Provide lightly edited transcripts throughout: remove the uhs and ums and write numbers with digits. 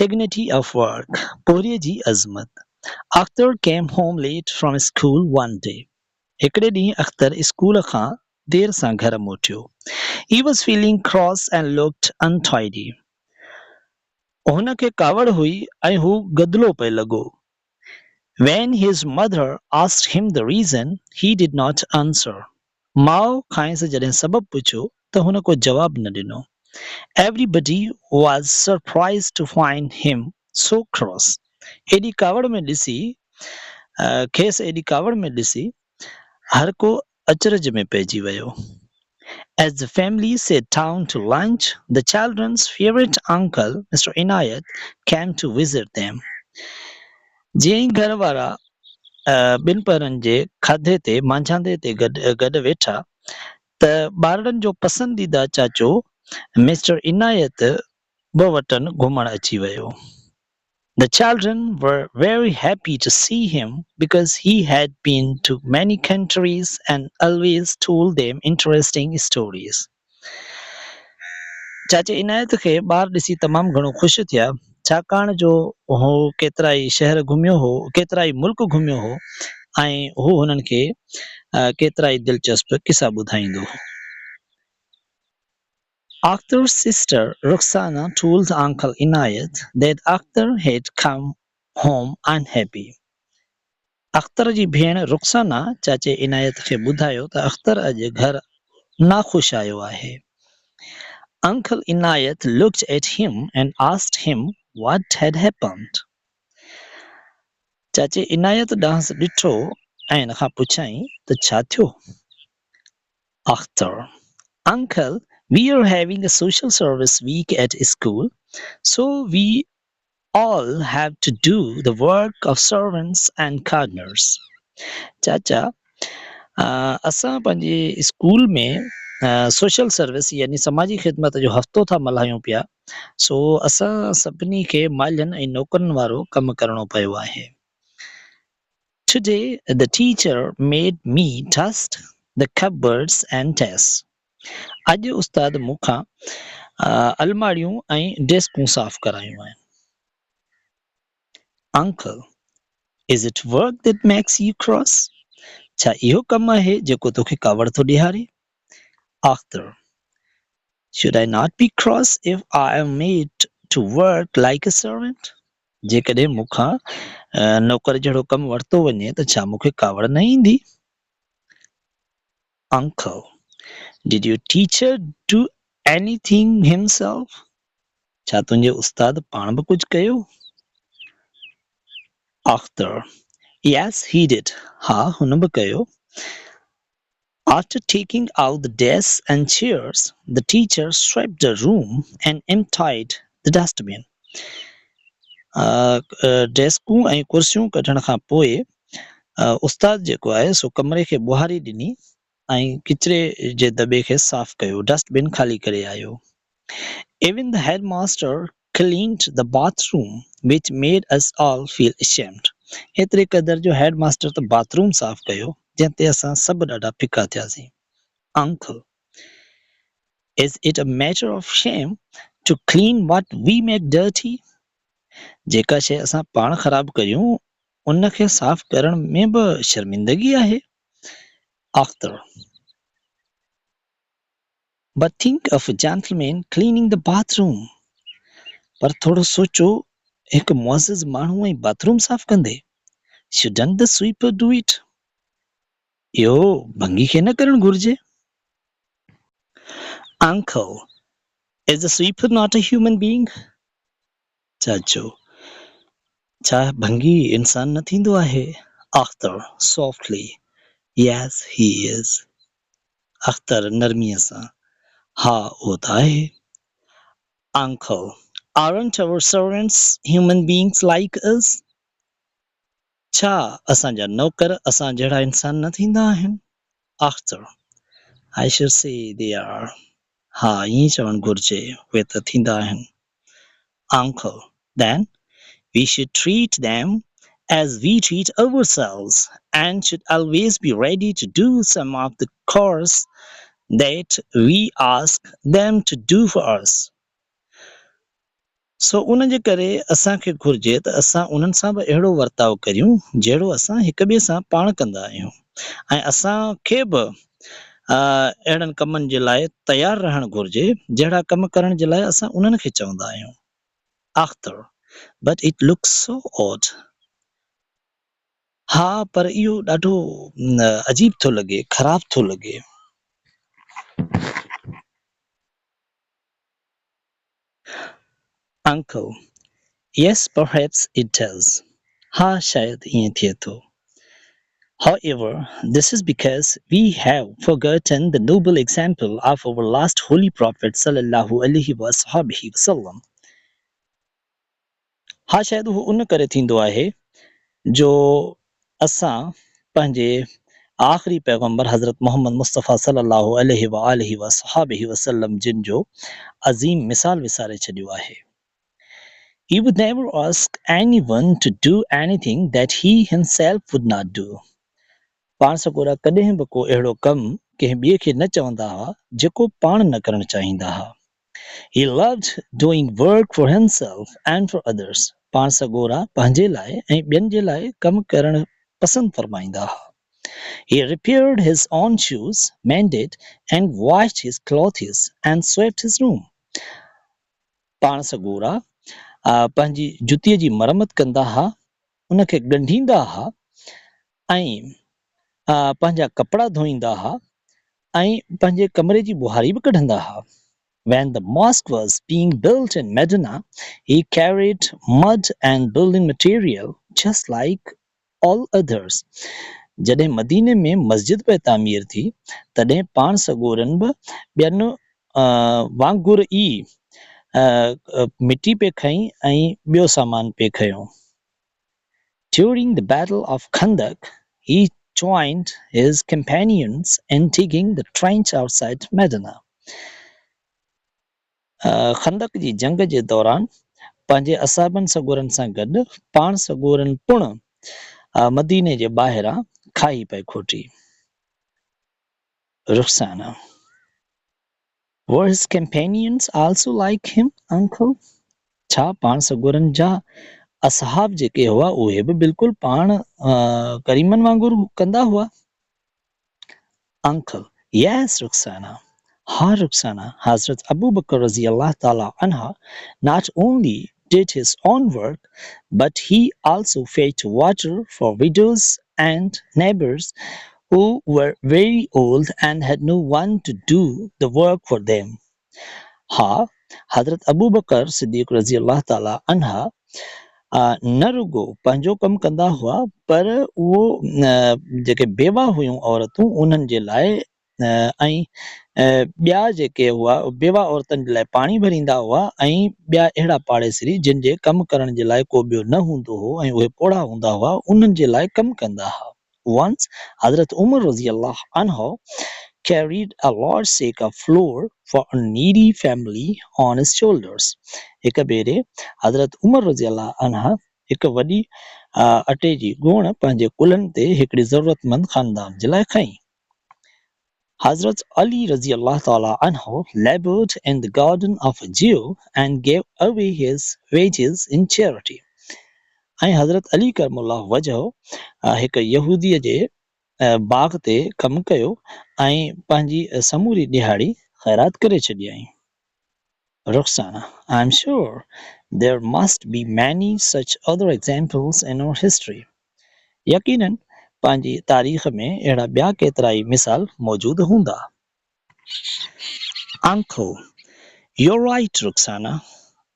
dignity of work. पूरीअ ji अज़मत. Akhtar came home late from school one day. हिकिड़े ॾींहुं Akhtar school खां देर सां घर मोटियो. He was feeling cross and looked untidy. हुन खे कावड़ हुई ऐं हू गदिलो पियो लॻो. When his mother asked him the reason, he did not answer. माउ खांइसि जॾहिं सबबु पुछियो त हुन को जवाबु न ॾिनो. Everybody was surprised to find him so cross. एॾी कावड़ में ॾिसी खेसि एॾी कावड़ में ॾिसी हर को अचरज में पइजी वियो. As the family sat down to lunch, the children's favorite uncle, Mr. Inayat, came to visit them. जीअं ई घर वारा ॿिनि परनि जे खाधे ते मांझांदे ते गॾु वेठा त ॿारनि जो पसंदीदा चाचो मिस्टर इनायत ॿ वटनि घुमण अची वियो. The children were very happy to see him because he had been to many countries and always told them interesting stories. चाचे इनायत खे ॿार ॾिसी तमामु घणो ख़ुशि थिया छाकाणि जो हू केतिरा ई शहर घुमियो हो, केतिरा ई मुल्क घुमियो हो ऐं हू हुननि खे केतिरा ई दिलचस्प किसा ॿुधाईंदो हो. Akhtar's sister Ruxana told Uncle Inayat that Akhtar had come home unhappy. Akhtar जी भेण रुखसाना चाचे इनायत खे ॿुधायो त अख्तर अॼु घर नाख़ुशि आयो आहे. Uncle Inayat looked at him and asked him what had happened. चाचे इनायत ॾांहुं ॾिठो ऐं हिन खां पुछाईं त छा थियो. Akhtar: Uncle, we are having a social service week at school, so we all have to do the work of servants and gardeners. चाचा असां पंहिंजे स्कूल में सोशल सर्विस यानी समाजी ख़िदमत जो हफ़्तो था मल्हायूं पिया. सो असां सभिनी खे मालियुनि ऐं नौकरनि वारो कमु करणो पियो आहे. Today the teacher made me dust the cupboards and desks. अॼु उस्ताद मूंखां अलमारियूं ऐं डेस्कूं साफ़ करायूं आहिनि. Uncle, is it work that makes you cross? छा इहो कमु आहे जेको तोखे कावड़ थो ॾियारे? Akhtar: Should I not be cross if I am made to work like a servant? जेकॾहिं मूंखां नौकर जहिड़ो कमु वरितो वञे त छा मूंखे कावड़ न ईंदी? Uncle, did your teacher do anything himself? छा तुंहिंजे उस्ताद पाण बि कुझु कयो? Akhtar: Yes, he did. हा, हुन बि कयो. After taking out the desks and chairs, the teacher swept the room and emptied the dustbin. डेस्कूं ऐं कुर्सियूं कढण खां पोइ उस्ताद जेको आहे सो कमरे खे ॿुहारी ॾिनी ऐं किचिरे जे दॿे खे साफ़ कयो, डस्टबिन ख़ाली करे आयो. Even the headmaster cleaned the bathroom, which made us all feel ashamed. एतिरे क़दर जो हेडमास्टर त बाथरूम साफ़ कयो जंहिं ते असां सभु ॾाढा फिका थियासीं. Uncle, is it a matter of shame to clean what we make dirty? जेका शइ असां पाण ख़राब करियूं उन खे साफ़ करण में बि शर्मिंदगी आहे. Akhtar: But think of a gentleman cleaning the bathroom. पर थोरो सोचो हिकु मुअज़्ज़िज़ माण्हू ऐं बाथरूम साफ़ कंदे. Shouldn't the sweeper do it? इहो भंगी खे न करणु घुर्जे. Uncle, is the sweeper not a human being? चाचो, छा भंगी इंसान न थींदो आहे? Akhtar softly: Yes, he is. Akhtar नरमीअ सां: हा, उहो त आहे. Uncle, aren't our servants human beings like us? छा असांजा नौकर असां जहिड़ा इंसान न थींदा आहिनि? Akhtar: I should say they are. हा, ईअं चवणु घुर्जे, उहे त थींदा आहिनि. Uncle, then we should treat them as we treat ourselves and should always be ready to do some of the chores that we ask them to do for us. सो उन जे करे असांखे घुर्जे त असां उन्हनि सां बि अहिड़ो वर्ताव करियूं जहिड़ो असां हिक ॿिए सां पाण कंदा आहियूं ऐं असांखे बि अहिड़नि कमनि जे लाइ तयारु रहणु घुर्जे जहिड़ा कम करण जे लाइ असां उन्हनि खे चवंदा आहियूं. Akhtar, but it looks so odd. हा पर इहो ॾाढो अजीब थो लॻे, ख़राब थो लॻे. Uncle, yes, perhaps it does. हा शायद ईअं थिए थो. However, this is because we have forgotten the noble example of our last holy prophet sallallahu alaihi wasallam. हा शायद उहो उन करे थींदो आहे जो असां पंहिंजे आख़िरी पैगम्बर हज़रत मोहम्मद मुस्तफ़ा सल्लल्लाहु अलैहि वसल्लम जिन जो अज़ीम मिसाल विसारे छॾियो आहे. He would never ask anyone to do anything that he himself would not do. पाण सॻोरा कॾहिं बि को अहिड़ो कमु कंहिं ॿिए खे न चवंदा हुआ जेको पाण न करणु चाहींदा हुआ. He loved doing work for himself and for others. पाण सॻोरा पंहिंजे लाइ ऐं ॿियनि जे लाइ कमु करणु पसंदि फरमाईंदा हुआ. He repaired his own shoes, mended and washed his clothes and swept his room. पाण सॻोरा पंहिंजी जुतीअ जी मरमत कंदा हुआ, उनखे ॻंढींदा हुआ ऐं पंहिंजा कपिड़ा धोईंदा हुआ ऐं पंहिंजे कमरे जी बुहारी बि कढंदा हुआ. When the mosque was being built in Medina, he carried mud and building material just like all others. जॾहिं मदीने में मस्जिद पे तामीर थी तॾहिं पाण सॻोरनि बि ॿियनि वांगुरु ई मिटी पे खईं ऐं ॿियो सामान पे खयो. During the Battle of Khandak, he joined his companions in digging the trench outside Medina. खंदक जी जंग जे दौरान पंहिंजे असाबनि सॻोरनि सां गॾु पाण सॻोरनि पिणु मदीने जे ॿाहिरां खाई पे खोटी. Ruxana. Were his companions also like him, uncle? छा पाण सॻोरनि जा असहाब जेके हुआ उहे बि बिल्कुलु पाण करीमनि वांगुरु कंदा हुआ. Uncle, yes, Ruxana. Ha Ruxana, Hazrat Abu Bakr radiallahu ta'ala anha not only did his own work, but he also fetched water for widows and neighbors who were very old and had no one to do the work for them. Ha, Hazrat Abu Bakr Siddiq radiallahu ta'ala anha न रुगो पंहिंजो कमु कंदा हुआ पर उहो जेके बेवा हुयूं औरतूं उन्हनि जे लाइ ऐं ॿिया जेके हुआ बेवा औरतुनि जे लाइ पाणी भरींदा हुआ ऐं ॿिया अहिड़ा पाड़ेसरी जिन जे कमु करण जे लाइ को ॿियो न हूंदो हो ऐं उहे पोड़ा हूंदा हुआ उन्हनि जे लाइ कमु कंदा हुआ. Once Hazrat Umar radiallahu anhu carried a large sack of flour for a needy family on his shoulders. हिक भेरे हज़रत उमर रज़ियल्लाहु अन्हा हिक वॾी अटे जी गोण पंहिंजे कुल्हनि ते हिकिड़ी ज़रूरतमंद ख़ानदान जे लाइ खईं. Hazrat Ali radiallahu ta'ala anhu labored in the garden of a Jew and gave away his wages in charity. ऐं हज़रत अली करमुल्लाह वजह हिक यहूदीअ जे बाग ते कमु कयो ऐं पंहिंजी समूरी ॾिहाड़ी ख़ैरात करे छॾियईं. Roxana, I'm sure there must be many such other examples in our history. यकीनन पंहिंजी तारीख़ में अहिड़ा ॿिया केतिरा ई मिसाल मौजूद हूंदा. Uncle, you're right, Ruxana.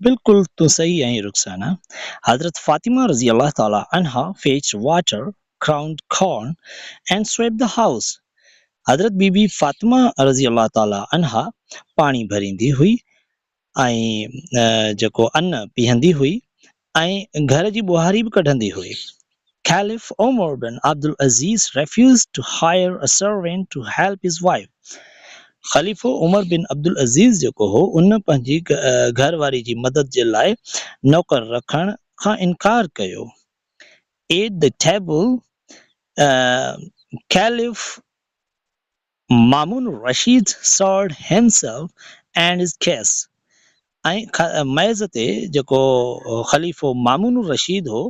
बिल्कुल तू सही आहीं रुखसाना. हज़रत फातिमा रज़ी अल्लाह ताला अन्हा fetched water, ground corn and swept the house. हज़रत बीबी फातिमा रज़ी अल्लाह ताला अन्हा पाणी भरींदी हुई ऐं जेको अन्न पीहंदी हुई ऐं घर जी बुहारी बि कढंदी हुई. Caliph Umar bin Abdul Aziz refused to hire a servant to help his wife. ख़लीफ़ो उमर बिन अब्दुल अज़ीज़ जेको हो उन पंहिंजी घर वारी जी मदद जे लाइ नौकर रखण खां इनकार कयो. At the table, Caliph Mamun Rashid served himself and his guests. ऐं महज़ ते जेको ख़लीफ़ो मामून रशीद हो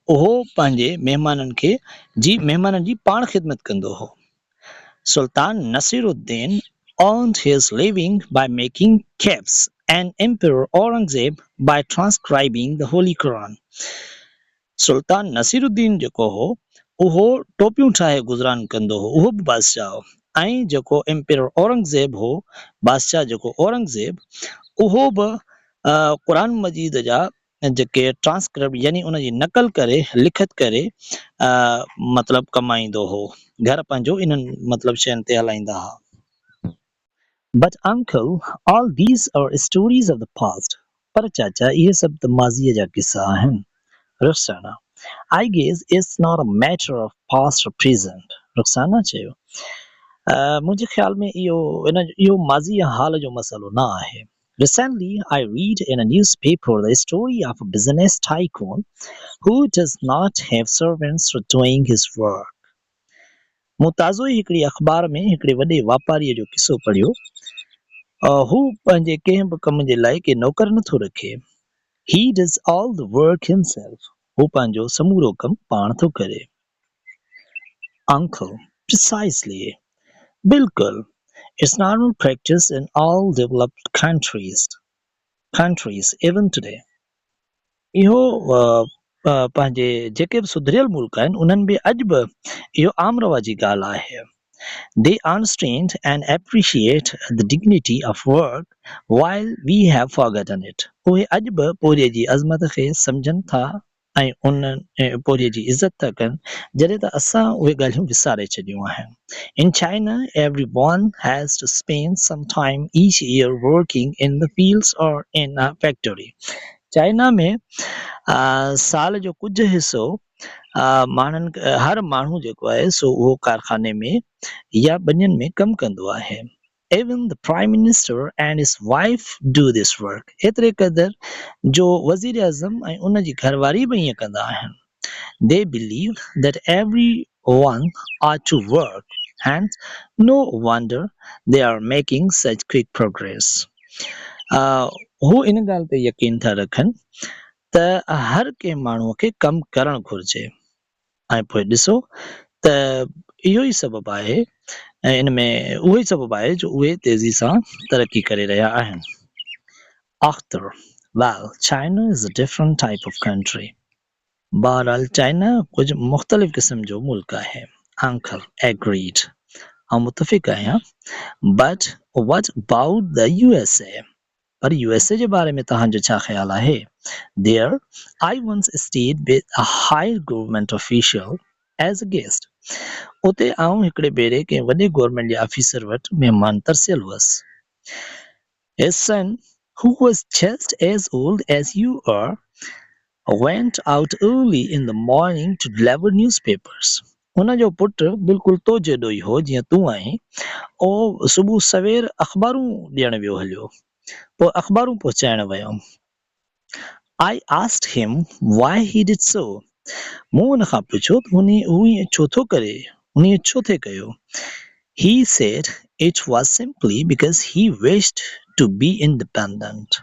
उहो पंहिंजे महिमाननि जी पाण ख़िदमत कंदो हो. Sultan Nasiruddin earned his living by making capes and Emperor Aurangzeb by transcribing the Holy Quran. सुल्तान नसीरुद्दीन जेको हो उहो टोपियूं ठाहे गुज़रान कंदो हो, उहो बि बादशाह हो. ऐं जेको एम्पेरर औरंगज़ेब हो, बादशाह जेको औरंगज़ेब, उहो बि क़ुरान मजीद जा जेके ट्रांसक्रिप्ट यानी उन जी नकल करे लिखत करे मतिलबु कमाईंदो हो. घर पंहिंजो इन्हनि मतिलबु शयुनि ते हलाईंदा हुआ. But uncle, all these are stories of the past. पर चाचा इहे सभु त माज़ीअ जा किस्सा आहिनि. Ruxana, I guess it's not a matter of past or present. Ruxana चयो, मुंहिंजे ख़्याल में इहो माज़ी या हाल जो मसइलो न आहे. Recently, I read in a newspaper the story of a business tycoon who does not have servants for doing his work. मूं ताज़ो ई हिकिड़ी अख़बार में हिकिड़े वॾे वापारीअ जो किस्सो पढ़ियो. हू पंहिंजे कंहिं बि कम जे लाइ के नौकर नथो रखे. He does all the work himself. हू पंहिंजो समूरो कम पाण थो करे. Uncle, precisely. बिल्कुल. It's normal practice in all developed countries even today. इहो पंहिंजे जेके बि सुधरियल मुल्क आहिनि उन्हनि में अॼु बि इहो आम रवाजी ॻाल्हि आहे. They understand and appreciate the dignity of work while we have forgotten it. उहे अॼु बि पोरीअ जी अज़मत खे सम्झनि था ऐं उन पोरीअ जी इज़त था कनि जॾहिं त असां उहे ॻाल्हियूं विसारे छॾियूं आहिनि. In China, everyone has to spend some time each year working in the fields or in a factory. China में साल जो कुझु हिसो हर माण्हू जेको आहे सो उहो कारखाने में या ॿनियनि में कमु कंदो आहे. Even the prime minister and his wife do this work. एतिरे क़दुरु जो वज़ीर आज़म ऐं उन जी घरवारी बि ईअं कंदा आहिनि. They believe that everyone ought to work, hence no wonder they are making such quick progress. हू इन ॻाल्हि ते यकीन था रखनि त हर कंहिं माण्हूअ खे कमु करणु घुरिजे. ऐं पोइ ॾिसो त इहो ई सबबु आहे ऐं इन में उहो ई सबबु आहे जो उहे तेज़ी सां तरक़ी करे रहिया आहिनि. Akhtar, well, China is a different type of country. बहरहाल चाइना कुझु मुख़्तलिफ़ क़िस्म जो मुल्क आहे. Uncle, agreed. ऐं मुतफ़िक़ आहियां. But what about the USA? पर USA जे बारे में तव्हांजो छा ख़्यालु आहे? There, I once stayed with a high government official as a guest. उते आउं हिकिड़े भेरे कंहिं वॾे गवर्नमेंट जे ऑफिसर वटि महिमान तरसियल हुअसि. His son, who was just as old as you are, went out early in the morning to deliver newspapers. हुन जो पुटु बिल्कुलु तो जेॾो ई हो जीअं तूं आहीं. उहो सुबुह सवेर अख़बारूं ॾियण वियो हलियो. पोइ अख़बारूं पहुचाइण वियो. I asked him why he did so. मूं हुन खां पुछियो त हू ईअं छो थो करे, हुन ईअं छो थे कयो. He said it was simply because he wished to be independent.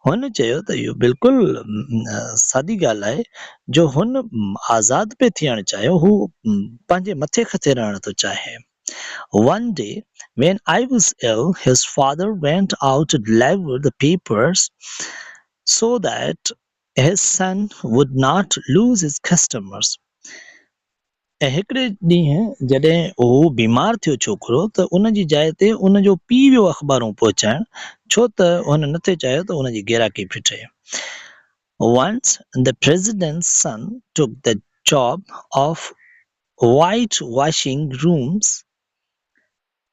हुन चयो त इहो बिल्कुलु सादी ॻाल्हि आहे जो हुन आज़ाद पे थियणु चाहियो. हू पंहिंजे मथे खथे रहणु थो चाहे. One day, when I was ill, his father went out to deliver the papers so that his son would not lose his customers. ऐं हिकिड़े ॾींहुं जॾहिं हू बीमार थियो छोकिरो त उन जी जाइ ते उन जो पीउ वियो अख़बारूं पहुचाइण छो त हुन नथे चाहियो त उन जी गिराकी फिटे. Once the president's son took the job of whitewashing rooms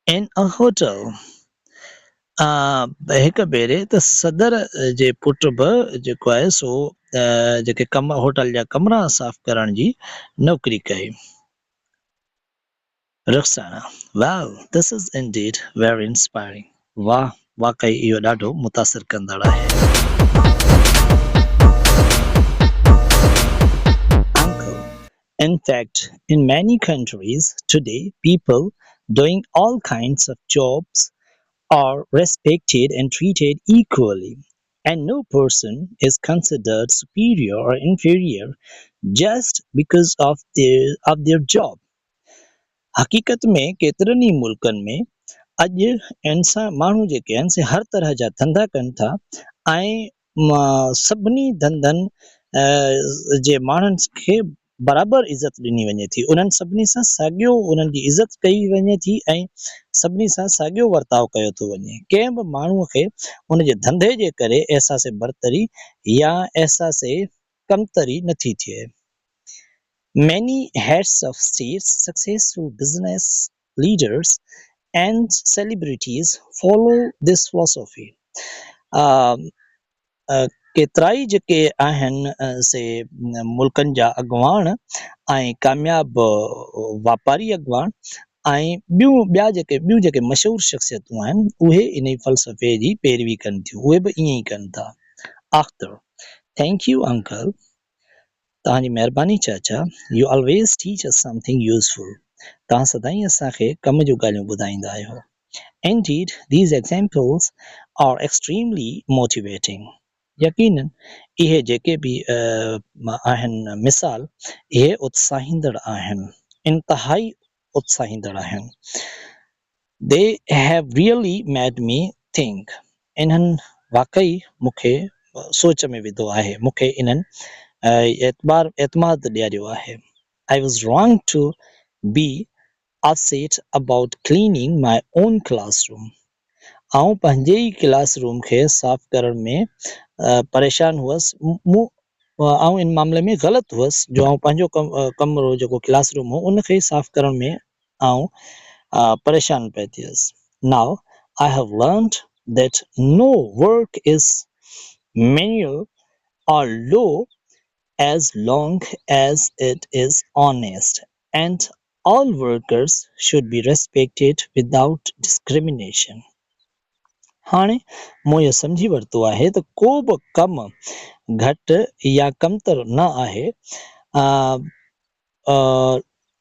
in a hotel. हिक भेरे त सदर जे पुट बि जेको आहे सो जेके होटल जा कमरा साफ़ करण जी नौकरी कई. Ruxana, wow, this is indeed very inspiring. वाह, वाकई इहो ॾाढो मुतासिर कंदड़ आहे. Uncle, in fact, in many countries today, people doing all kinds of jobs are respected and treated equally. and no person is considered superior or inferior just because of their job. हक़ीक़त में केतिरनि ई मुल्कनि में अॼु इंसान माण्हू जेके आहिनि से हर तरह जा धंधा कनि था ऐं सभिनी धंधनि जे माण्हुनि खे बराबरि इज़त ॾिनी वञे थी उन्हनि सभिनी सां साॻियो उन्हनि जी इज़त कई वञे थी ऐं सभिनी सां साॻियो वर्ताव कयो थो वञे कंहिं बि माण्हूअ खे उनजे धंधे जे करे अहसास बरतरी या अहसास कमतरी नथी थिए Many heads of states, successful business leaders, and celebrities follow this philosophy. Um, केतिराई जेके आहिनि से मुल्कनि जा अॻुवाण ऐं कामयाब वापारी अॻुवाण ऐं ॿियूं जेके मशहूर शख़्सियतूं आहिनि उहे इन ई फ़लसफ़े जी पैरवी कनि थियूं उहे बि ईअं ई कनि था Akhtar, thank you uncle. तव्हांजी महिरबानी चाचा U always teach us something useful तव्हां सदाईं असांखे कम जूं ॻाल्हियूं ॿुधाईंदा आहियो Indeed, these examples are extremely motivating. यकीनन इहे जेके बि आहिनि मिसाल इहे उत्साहींदड़ आहिनि इंतहाई उत्साहींदड़ आहिनि They have really made me think. इन्हनि वाकई मूंखे सोच में विधो आहे मूंखे इन्हनि एतमाद ॾियारियो आहे I was wrong to be upset about cleaning my own classroom. आऊं पंहिंजे ई क्लासरूम खे साफ़ करण में परेशान हुअसि आऊं इन मामले में ग़लति हुअसि जो आऊं पंहिंजो कमरो जेको क्लासरूम हो उनखे साफ़ करण में आऊं परेशान पिए थियुसि Now I have learned that no work is manual or low as long as it is honest, and all workers should be respected without discrimination. हाणे मूं इहो सम्झी वरितो आहे त को बि कमु घटि या कमतर न आहे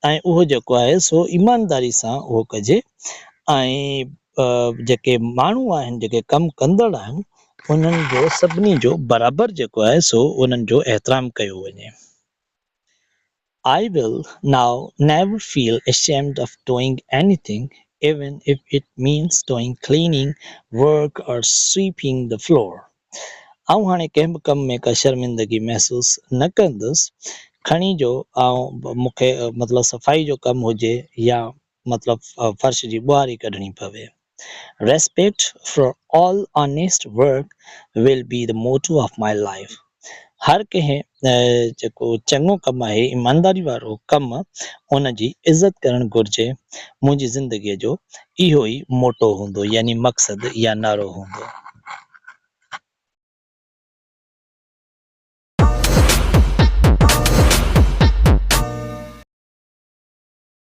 ऐं उहो जेको आहे सो ईमानदारी सां उहो कजे ऐं जेके माण्हू आहिनि जेके कमु कंदड़ आहिनि उन्हनि जो सभिनी जो बराबरि जेको आहे सो उन्हनि जो एहतराम कयो वञे I will now never feel ashamed of doing anything, even if it means doing cleaning work or sweeping the floor. आऊं हाणे कंहिं बि कम में का शर्मिंदगी महसूस न कंदुसि खणी जो मूंखे मतिलबु सफ़ाई जो कमु हुजे या मतिलबु फर्श जी ॿुहारी कढणी पवे Respect for all honest work will be the motto of my life. हर कंहिं जेको चङो कमु आहे ईमानदारी वारो कमु उन जी इज़त करणु घुरिजे मुंहिंजी ज़िंदगीअ जो इहो ई मोटो हूंदो यानी मक़सदु या नारो हूंदो